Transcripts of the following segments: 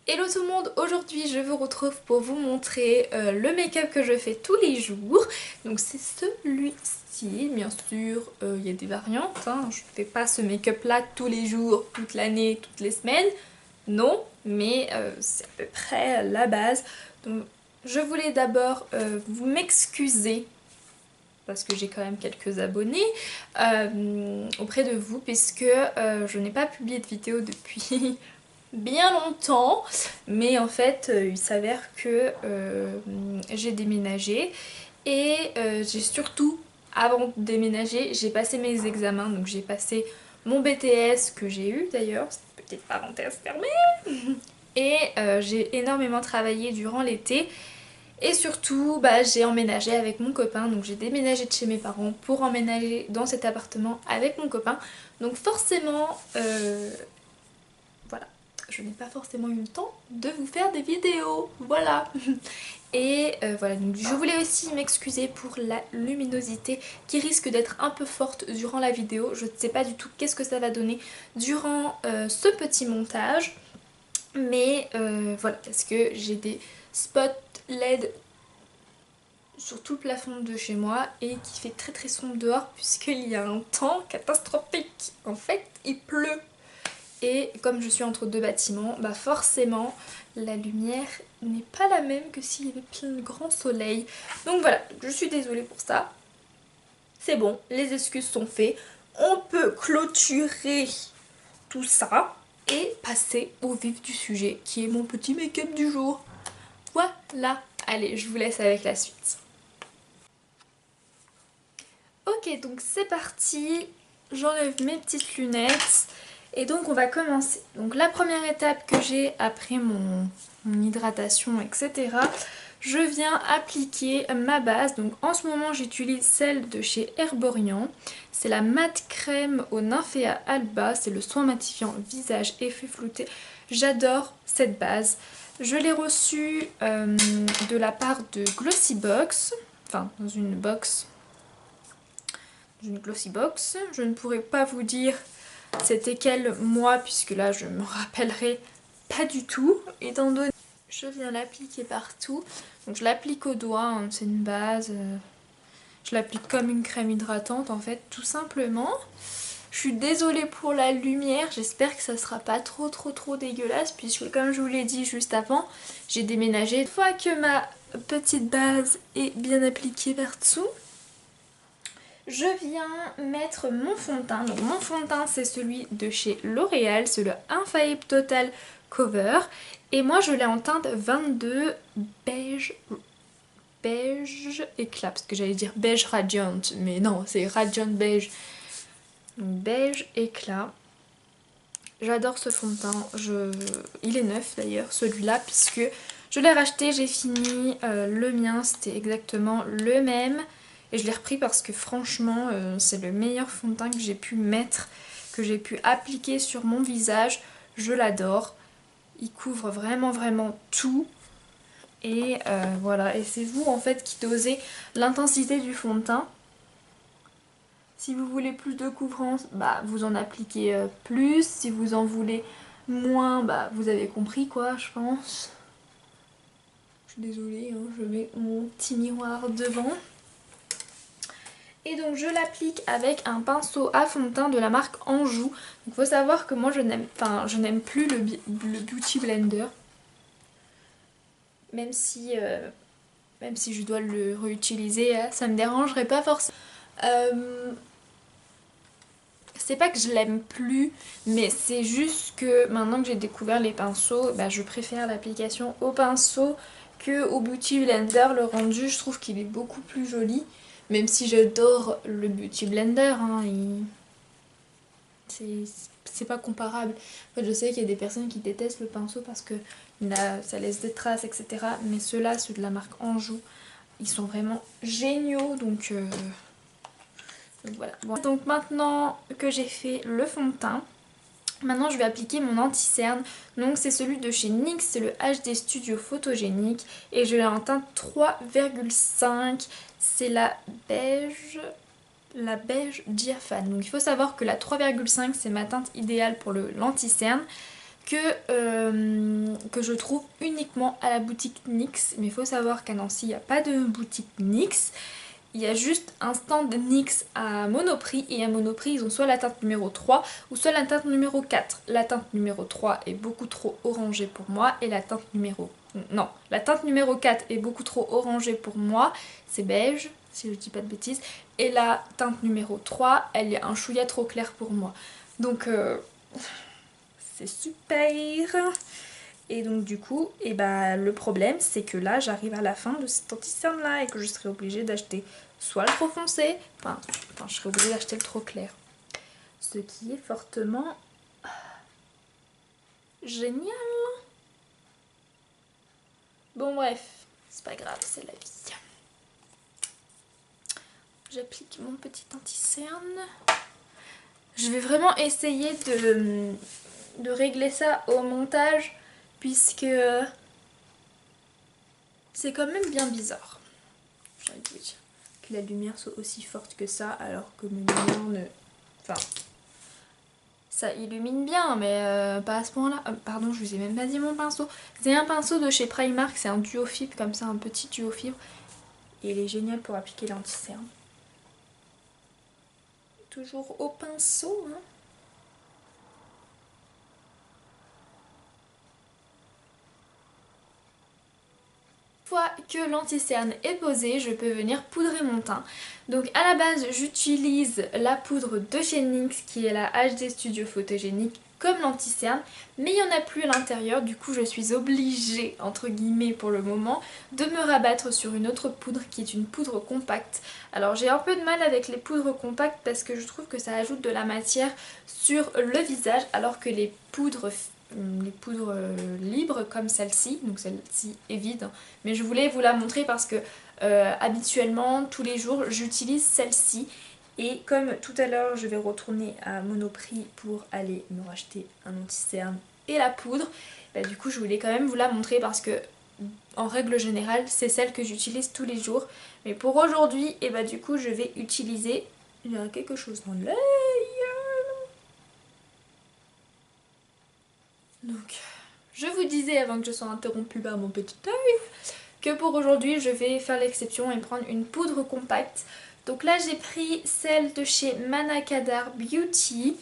Hello tout le monde, aujourd'hui je vous retrouve pour vous montrer le make-up que je fais tous les jours. Donc c'est celui-ci, bien sûr, il y a des variantes, hein. Je ne fais pas ce make-up là tous les jours, toute l'année, toutes les semaines. Non, mais c'est à peu près la base. Donc je voulais d'abord vous m'excuser parce que j'ai quand même quelques abonnés auprès de vous puisque je n'ai pas publié de vidéo depuis bien longtemps, mais en fait il s'avère que j'ai déménagé et j'ai surtout, avant de déménager, j'ai passé mes examens. Donc j'ai passé mon BTS que j'ai eu d'ailleurs, petite parenthèse fermée, et j'ai énormément travaillé durant l'été. Et surtout, j'ai emménagé avec mon copain, donc j'ai déménagé de chez mes parents pour emménager dans cet appartement avec mon copain. Donc forcément, voilà, je n'ai pas forcément eu le temps de vous faire des vidéos, voilà. Et voilà, donc je voulais aussi m'excuser pour la luminosité qui risque d'être un peu forte durant la vidéo. Je ne sais pas du tout qu'est-ce que ça va donner durant ce petit montage. Mais voilà, parce que j'ai des spots LED sur tout le plafond de chez moi et qui fait très très sombre dehors puisqu'il y a un temps catastrophique. En fait, il pleut. Et comme je suis entre deux bâtiments, forcément la lumière n'est pas la même que s'il y avait plein de grand soleil. Donc voilà, je suis désolée pour ça. C'est bon, les excuses sont faites. On peut clôturer tout ça et passer au vif du sujet qui est mon petit make-up du jour. Voilà, allez, je vous laisse avec la suite. Ok, donc c'est parti, j'enlève mes petites lunettes et donc on va commencer. Donc la première étape que j'ai après mon hydratation, etc., je viens appliquer ma base. Donc en ce moment j'utilise celle de chez Herborian. C'est la mat crème au Nymphea Alba, c'est le soin matifiant visage effet flouté. J'adore cette base. Je l'ai reçue de la part de Glossybox, enfin dans une box. Une glossy box. Je ne pourrais pas vous dire c'était quel mois puisque là je me rappellerai pas du tout étant donné je viens l'appliquer partout. Donc je l'applique au doigt, hein, c'est une base, je l'applique comme une crème hydratante en fait, tout simplement. Je suis désolée pour la lumière, j'espère que ça sera pas trop dégueulasse puisque comme je vous l'ai dit juste avant, j'ai déménagé. Une fois que ma petite base est bien appliquée par dessous, je viens mettre mon fond de teint. Donc mon fond de teint c'est celui de chez L'Oréal, c'est le Infallible Total Cover. Et moi je l'ai en teinte 22 beige éclat, parce que j'allais dire beige radiant, mais non c'est radiant beige. Donc beige éclat. J'adore ce fond de teint, il est neuf d'ailleurs celui-là puisque je l'ai racheté, j'ai fini le mien, c'était exactement le même. Et je l'ai repris parce que franchement c'est le meilleur fond de teint que j'ai pu mettre, que j'ai pu appliquer sur mon visage. Je l'adore. Il couvre vraiment tout. Et voilà, et c'est vous en fait qui dosez l'intensité du fond de teint. Si vous voulez plus de couvrance, vous en appliquez plus. Si vous en voulez moins, vous avez compris quoi, je pense. Je suis désolée, hein, je mets mon petit miroir devant. Et donc je l'applique avec un pinceau à fond de teint de la marque Anjou. Il faut savoir que moi je n'aime plus le Beauty Blender. Même si je dois le réutiliser, ça me dérangerait pas forcément. C'est pas que je l'aime plus, mais c'est juste que maintenant que j'ai découvert les pinceaux, je préfère l'application au pinceau que au Beauty Blender. Le rendu, je trouve qu'il est beaucoup plus joli. Même si j'adore le Beauty Blender, hein, c'est pas comparable. En fait, je sais qu'il y a des personnes qui détestent le pinceau parce que ça laisse des traces, etc. Mais ceux-là, ceux de la marque Anjou, ils sont vraiment géniaux. Donc voilà. Bon. Donc maintenant que j'ai fait le fond de teint, maintenant je vais appliquer mon anti-cerne. Donc c'est celui de chez NYX, c'est le HD Studio Photogénique. Et je l'ai en teinte 3,5. C'est la beige diaphane. Donc il faut savoir que la 3,5 c'est ma teinte idéale pour l'anti-cerne. que je trouve uniquement à la boutique NYX. Mais il faut savoir qu'à Nancy il n'y a pas de boutique NYX. Il y a juste un stand NYX à Monoprix et à Monoprix ils ont soit la teinte numéro 3 ou soit la teinte numéro 4. La teinte numéro 3 est beaucoup trop orangée pour moi et la teinte numéro... Non, la teinte numéro 4 est beaucoup trop orangée pour moi, c'est beige si je dis pas de bêtises. Et la teinte numéro 3 elle est un chouïa trop clair pour moi. Donc c'est super. Et donc du coup, le problème c'est que là j'arrive à la fin de cet anti-cerne là et que je serai obligée d'acheter soit le trop foncé, enfin je serai obligée d'acheter le trop clair. Ce qui est fortement génial. Bon bref, c'est pas grave, c'est la vie. J'applique mon petit anti-cerne. Je vais vraiment essayer de régler ça au montage puisque c'est quand même bien bizarre. J'ai envie de vous dire que la lumière soit aussi forte que ça alors que mes lumières ne... Enfin, ça illumine bien mais pas à ce point là. Pardon, je vous ai même pas dit mon pinceau. C'est un pinceau de chez Primark, c'est un duo fibre comme ça, un petit duo fibre. Et il est génial pour appliquer l'anti-cerne. Toujours au pinceau hein. Une fois que l'anti-cerne est posé, je peux venir poudrer mon teint. Donc à la base, j'utilise la poudre de chez NYX qui est la HD Studio Photogénique comme l'anti-cerne, mais il n'y en a plus à l'intérieur, du coup je suis obligée, entre guillemets pour le moment, de me rabattre sur une autre poudre qui est une poudre compacte. Alors j'ai un peu de mal avec les poudres compactes parce que je trouve que ça ajoute de la matière sur le visage alors que les poudres libres comme celle-ci, donc celle-ci est vide, mais je voulais vous la montrer parce que habituellement tous les jours j'utilise celle-ci et comme tout à l'heure je vais retourner à Monoprix pour aller me racheter un anti-cerne et la poudre, du coup je voulais quand même vous la montrer parce que en règle générale c'est celle que j'utilise tous les jours, mais pour aujourd'hui du coup je vais utiliser, il y a quelque chose dans l'œil. Donc, je vous disais avant que je sois interrompue par mon petit œil que pour aujourd'hui je vais faire l'exception et prendre une poudre compacte. Donc là j'ai pris celle de chez Manakadar Beauty.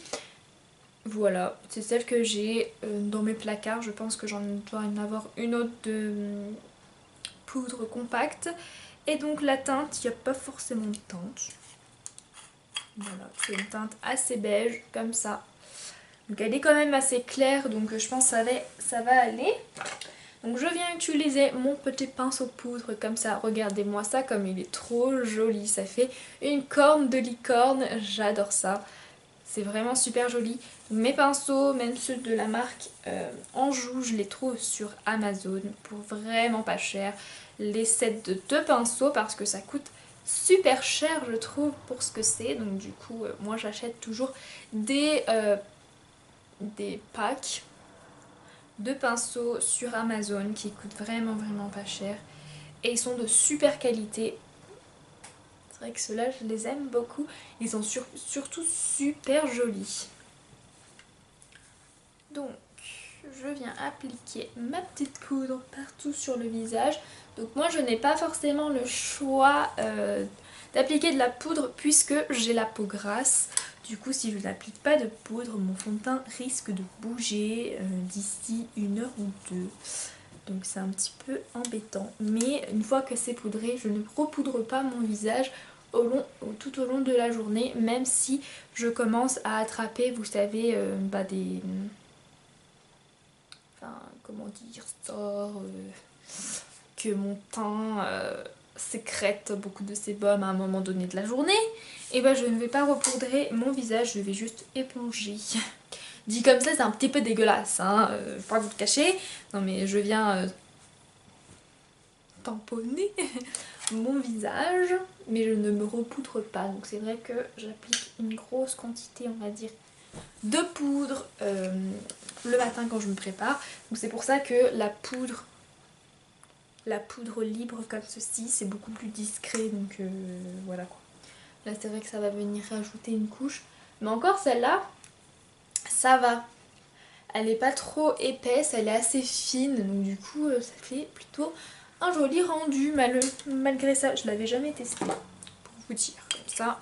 Voilà, c'est celle que j'ai dans mes placards. Je pense que j'en dois en avoir une autre de poudre compacte. Et donc la teinte, il n'y a pas forcément de teinte. Voilà, c'est une teinte assez beige comme ça. Donc elle est quand même assez claire, donc je pense que ça va aller. Donc je viens utiliser mon petit pinceau poudre comme ça. Regardez-moi ça comme il est trop joli. Ça fait une corne de licorne, j'adore ça. C'est vraiment super joli. Mes pinceaux, même ceux de la marque Anjou, je les trouve sur Amazon pour vraiment pas cher. Les sets de 2 pinceaux parce que ça coûte super cher je trouve pour ce que c'est. Donc du coup moi j'achète toujours des packs de pinceaux sur Amazon qui coûtent vraiment pas cher et ils sont de super qualité. C'est vrai que ceux-là je les aime beaucoup, ils sont surtout super jolis. Donc je viens appliquer ma petite poudre partout sur le visage. Donc moi je n'ai pas forcément le choix d'appliquer de la poudre puisque j'ai la peau grasse. Du coup si je n'applique pas de poudre, mon fond de teint risque de bouger d'ici 1 heure ou 2. Donc c'est un petit peu embêtant. Mais une fois que c'est poudré, je ne repoudre pas mon visage tout au long de la journée. Même si je commence à attraper, vous savez, des... Enfin, comment dire ça que mon teint sécrète beaucoup de sébum à un moment donné de la journée. Et je ne vais pas repoudrer mon visage, je vais juste éponger. Dit comme ça, c'est un petit peu dégueulasse, hein, pas vous le cacher. Non mais je viens tamponner mon visage, mais je ne me repoudre pas. Donc c'est vrai que j'applique une grosse quantité, on va dire, de poudre le matin quand je me prépare. Donc c'est pour ça que la poudre libre comme ceci, c'est beaucoup plus discret. Donc voilà quoi. Là c'est vrai que ça va venir rajouter une couche. Mais encore celle-là, ça va. Elle n'est pas trop épaisse, elle est assez fine, donc du coup ça fait plutôt un joli rendu. Malgré ça, je l'avais jamais testé, pour vous dire. Comme ça,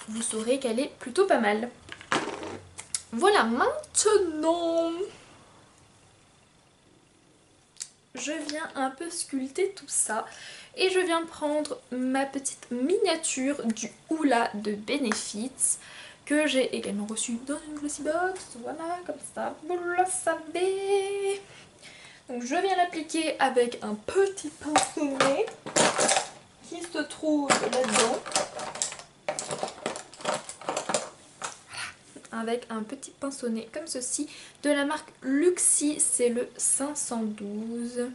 vous saurez qu'elle est plutôt pas mal. Voilà, maintenant je viens un peu sculpter tout ça et je viens prendre ma petite miniature du Hoola de Benefits que j'ai également reçu dans une glossy box, voilà, comme ça, vous le savez. Donc je viens l'appliquer avec un petit pincelet qui se trouve là-dedans, avec un petit pincelet comme ceci de la marque Luxie, c'est le 512.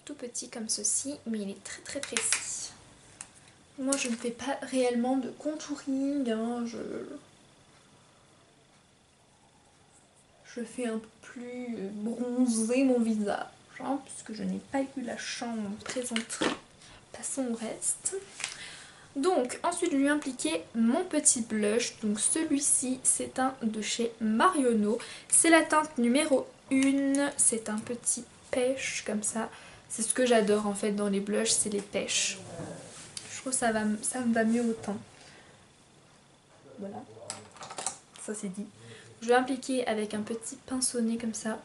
Tout petit comme ceci, mais il est très très précis. Moi je ne fais pas réellement de contouring, hein, je fais un peu plus bronzer mon visage, hein, puisque je n'ai pas eu la chance de présenter. Passons au reste. Donc ensuite je lui ai appliqué mon petit blush, donc celui-ci c'est un de chez Marionneau, c'est la teinte numéro 1, c'est un petit pêche comme ça, c'est ce que j'adore en fait dans les blushs, c'est les pêches. Je trouve que ça me va mieux au teint. Voilà, ça c'est dit. Je vais appliquer avec un petit pinceau-nez comme ça,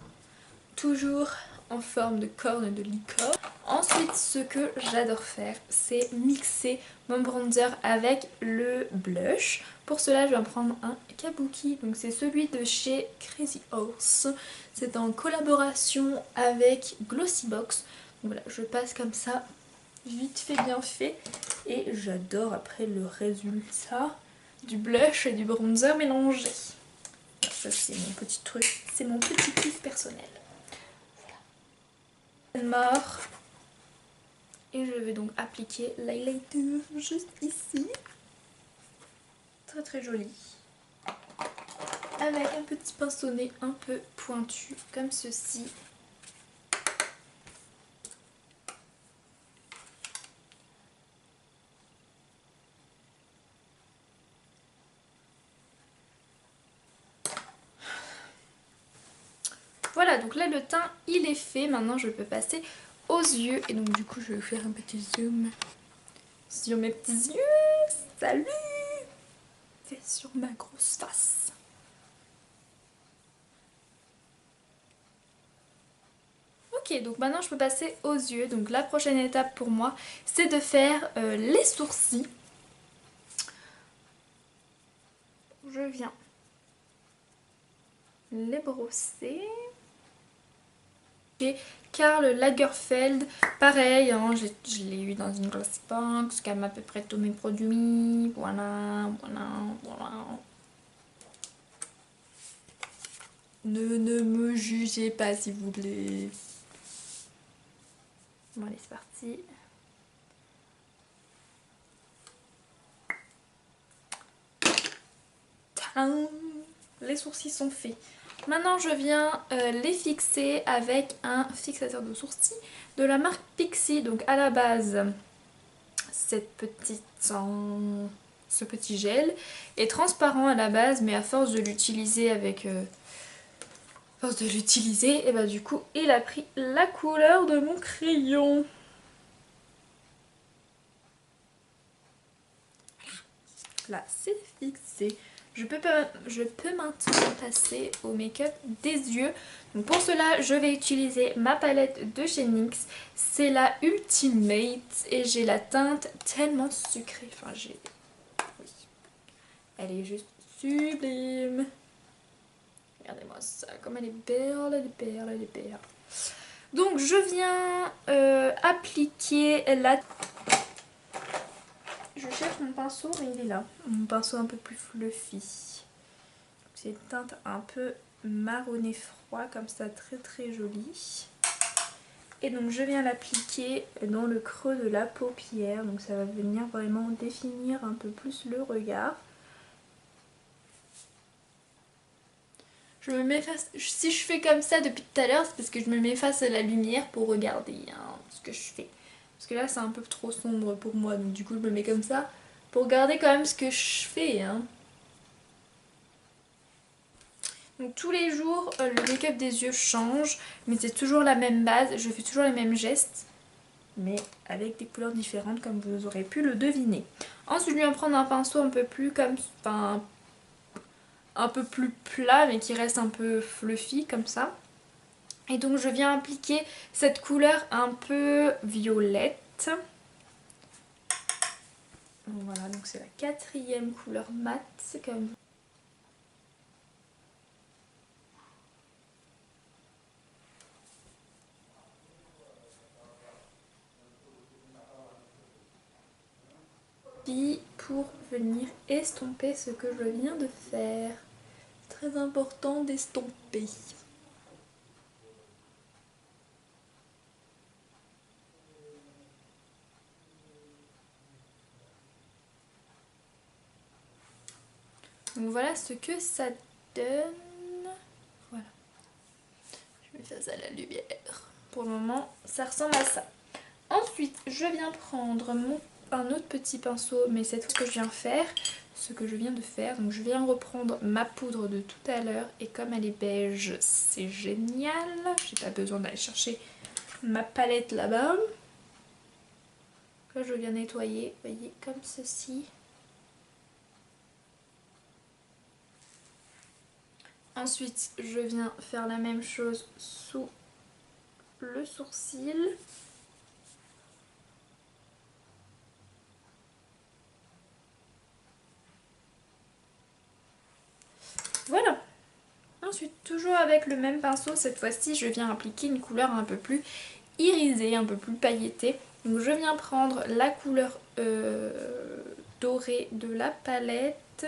toujours en forme de corne de licorne. Ensuite, ce que j'adore faire, c'est mixer mon bronzer avec le blush. Pour cela, je vais prendre un kabuki, donc c'est celui de chez Crazy Horse. C'est en collaboration avec Glossybox. Voilà, je passe comme ça, vite fait, bien fait. Et j'adore après le résultat du blush et du bronzer mélangés. Ça c'est mon petit truc, c'est mon petit kiff personnel. Mort. Et je vais donc appliquer l'highlighter juste ici. Très très joli. Avec un petit pinceau-nez un peu pointu comme ceci. Voilà, donc là le teint il est fait. Maintenant je peux passer aux yeux. Et donc du coup je vais faire un petit zoom sur mes petits yeux. Salut! C'est sur ma grosse face. Ok, donc maintenant je peux passer aux yeux. Donc la prochaine étape pour moi c'est de faire les sourcils. Je viens les brosser. Karl Lagerfeld, pareil, hein, je l'ai eu dans une glossy box, comme à peu près tous mes produits, voilà. Ne me jugez pas s'il vous plaît. Bon allez, c'est parti. Tadam! Les sourcils sont faits. Maintenant je viens les fixer avec un fixateur de sourcils de la marque Pixi. Donc à la base, ce petit gel est transparent à la base, mais à force de l'utiliser et bah du coup il a pris la couleur de mon crayon. Là c'est fixé. Je peux maintenant passer au make-up des yeux. Donc pour cela, je vais utiliser ma palette de chez NYX. C'est la Ultimate et j'ai la teinte tellement sucrée. Enfin, oui. Elle est juste sublime. Regardez-moi ça, comme elle est belle, elle est belle, elle est belle. Donc je viens appliquer la... Je cherche mon pinceau, mais il est là. Mon pinceau un peu plus fluffy. C'est une teinte un peu marronné froid, comme ça, très très jolie. Et donc je viens l'appliquer dans le creux de la paupière. Donc ça va venir vraiment définir un peu plus le regard. Je me mets face... Si je fais comme ça depuis tout à l'heure, c'est parce que je me mets face à la lumière pour regarder hein, ce que je fais. Parce que là c'est un peu trop sombre pour moi, donc du coup je me mets comme ça pour regarder quand même ce que je fais. Hein. Donc tous les jours le make-up des yeux change, mais c'est toujours la même base, je fais toujours les mêmes gestes, mais avec des couleurs différentes comme vous aurez pu le deviner. Ensuite je viens prendre un pinceau un peu plus comme, enfin, un peu plus plat mais qui reste un peu fluffy comme ça. Et donc je viens appliquer cette couleur un peu violette. Voilà, donc c'est la 4e couleur mat, c'est comme pour venir estomper ce que je viens de faire. Très important d'estomper. Donc voilà ce que ça donne. Voilà. Je vais faire ça à la lumière. Pour le moment, ça ressemble à ça. Ensuite, je viens prendre un autre petit pinceau, mais cette fois que je viens faire, ce que je viens de faire. Donc je viens reprendre ma poudre de tout à l'heure et comme elle est beige, c'est génial. J'ai pas besoin d'aller chercher ma palette là-bas. Là, je viens nettoyer, vous voyez, comme ceci. Ensuite, je viens faire la même chose sous le sourcil. Voilà. Ensuite, toujours avec le même pinceau, cette fois-ci, je viens appliquer une couleur un peu plus irisée, un peu plus pailletée. Donc je viens prendre la couleur dorée de la palette.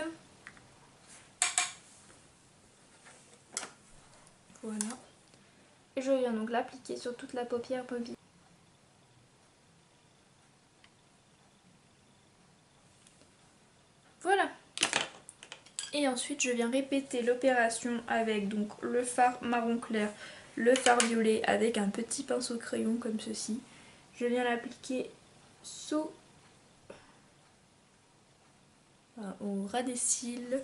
Voilà. Et je viens donc l'appliquer sur toute la paupière mobile. Voilà. Et ensuite je viens répéter l'opération avec donc le fard marron clair, le fard violet avec un petit pinceau crayon comme ceci. Je viens l'appliquer sous au ras des cils,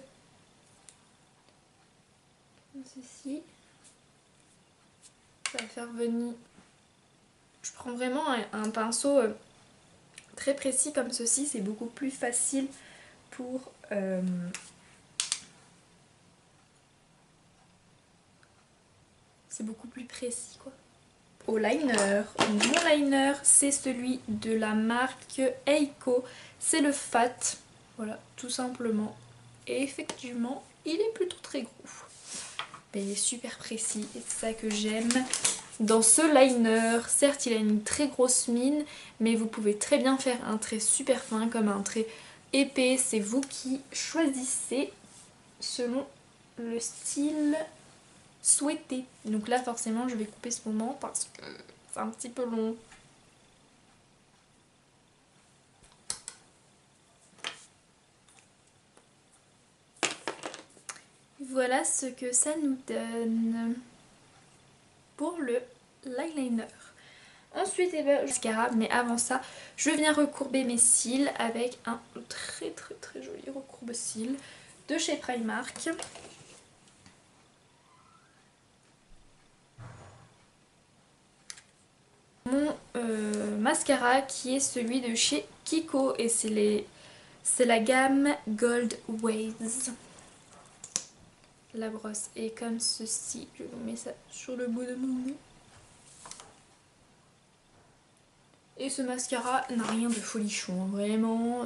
comme ceci. Ça va faire venir. Je prends vraiment un pinceau très précis comme ceci, c'est beaucoup plus facile pour c'est beaucoup plus précis quoi. Au liner, mon liner c'est celui de la marque Eiko, c'est le Fat, voilà tout simplement, et effectivement il est plutôt très gros, mais il est super précis et c'est ça que j'aime dans ce liner. Certes il a une très grosse mine, mais vous pouvez très bien faire un trait super fin comme un trait épais, c'est vous qui choisissez selon le style souhaité. Donc là forcément je vais couper ce moment parce que c'est un petit peu long. Voilà ce que ça nous donne pour le l'eyeliner. Ensuite, eh ben, mascara, mais avant ça, je viens recourber mes cils avec un très joli recourbe-cils de chez Primark. Mon mascara qui est celui de chez Kiko et c'est la gamme Gold Waves. La brosse est comme ceci, je vous mets ça sur le bout de mon nez. Et ce mascara n'a rien de folichon, vraiment.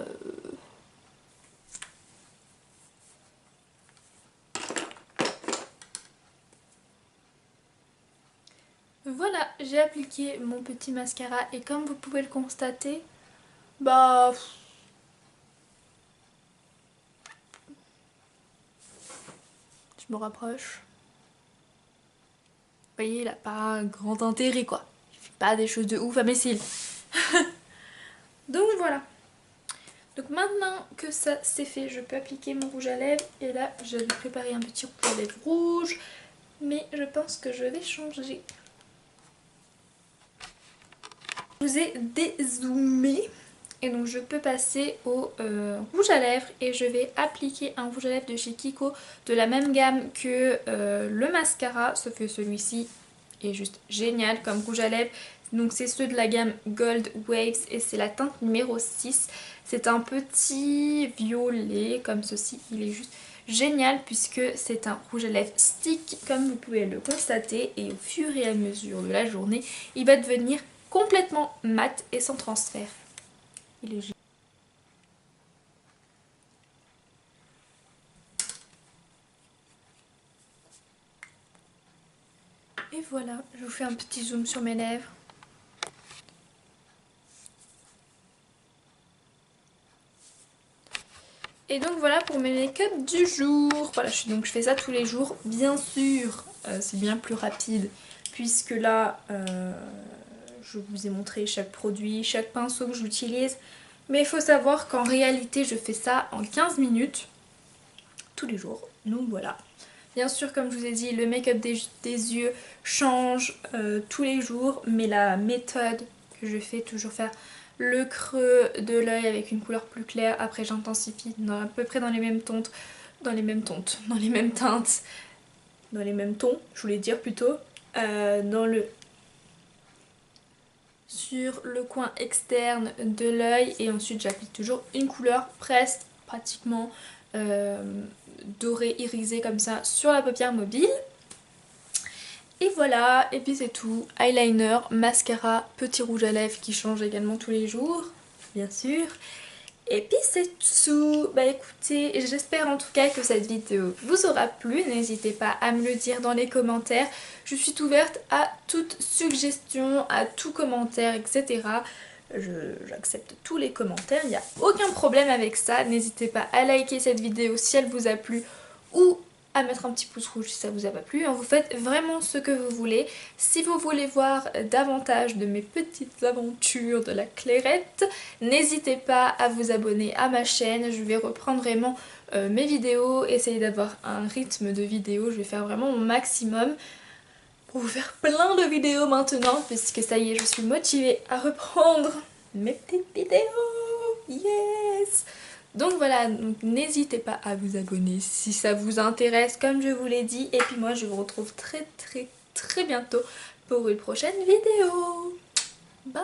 Voilà, j'ai appliqué mon petit mascara et comme vous pouvez le constater, bah... Je me rapproche. Vous voyez, il n'a pas grand intérêt quoi. Il fait pas des choses de ouf à mes cils. Donc voilà. Donc maintenant que ça c'est fait, je peux appliquer mon rouge à lèvres. Et là, j'avais préparé un petit rouge à lèvres rouge. Mais je pense que je vais changer. Je vous ai dézoomé. Et donc je peux passer au rouge à lèvres et je vais appliquer un rouge à lèvres de chez Kiko de la même gamme que le mascara, sauf que celui-ci est juste génial comme rouge à lèvres. Donc c'est ceux de la gamme Gold Waves et c'est la teinte numéro 6. C'est un petit violet comme ceci, il est juste génial puisque c'est un rouge à lèvres stick comme vous pouvez le constater, et au fur et à mesure de la journée il va devenir complètement mat et sans transfert. Il est génial. Et voilà, je vous fais un petit zoom sur mes lèvres. Et donc voilà pour mes make-up du jour. Voilà, donc je fais ça tous les jours. Bien sûr, c'est bien plus rapide puisque là, je vous ai montré chaque produit, chaque pinceau que j'utilise. Mais il faut savoir qu'en réalité, je fais ça en 15 minutes tous les jours. Donc voilà. Bien sûr, comme je vous ai dit, le make-up des yeux change tous les jours. Mais la méthode que je fais, toujours faire le creux de l'œil avec une couleur plus claire. Après j'intensifie à peu près dans les mêmes teintes, dans les mêmes tons, je voulais dire plutôt, sur le coin externe de l'œil, et ensuite j'applique toujours une couleur pratiquement dorée, irisée comme ça sur la paupière mobile. Et voilà, et puis c'est tout. Eyeliner, mascara, petit rouge à lèvres qui change également tous les jours, bien sûr. Et puis c'est tout. Bah écoutez, j'espère en tout cas que cette vidéo vous aura plu. N'hésitez pas à me le dire dans les commentaires. Je suis ouverte à toute suggestion, à tout commentaire, etc. J'accepte tous les commentaires, il n'y a aucun problème avec ça. N'hésitez pas à liker cette vidéo si elle vous a plu, ou à mettre un petit pouce rouge si ça vous a pas plu. Vous faites vraiment ce que vous voulez. Si vous voulez voir davantage de mes petites aventures de la clairette, n'hésitez pas à vous abonner à ma chaîne. Je vais reprendre vraiment mes vidéos, essayer d'avoir un rythme de vidéo. Je vais faire vraiment mon maximum pour vous faire plein de vidéos maintenant, puisque ça y est, je suis motivée à reprendre mes petites vidéos. Yes! Donc voilà, n'hésitez pas à vous abonner si ça vous intéresse, comme je vous l'ai dit. Et puis moi, je vous retrouve très bientôt pour une prochaine vidéo. Bye!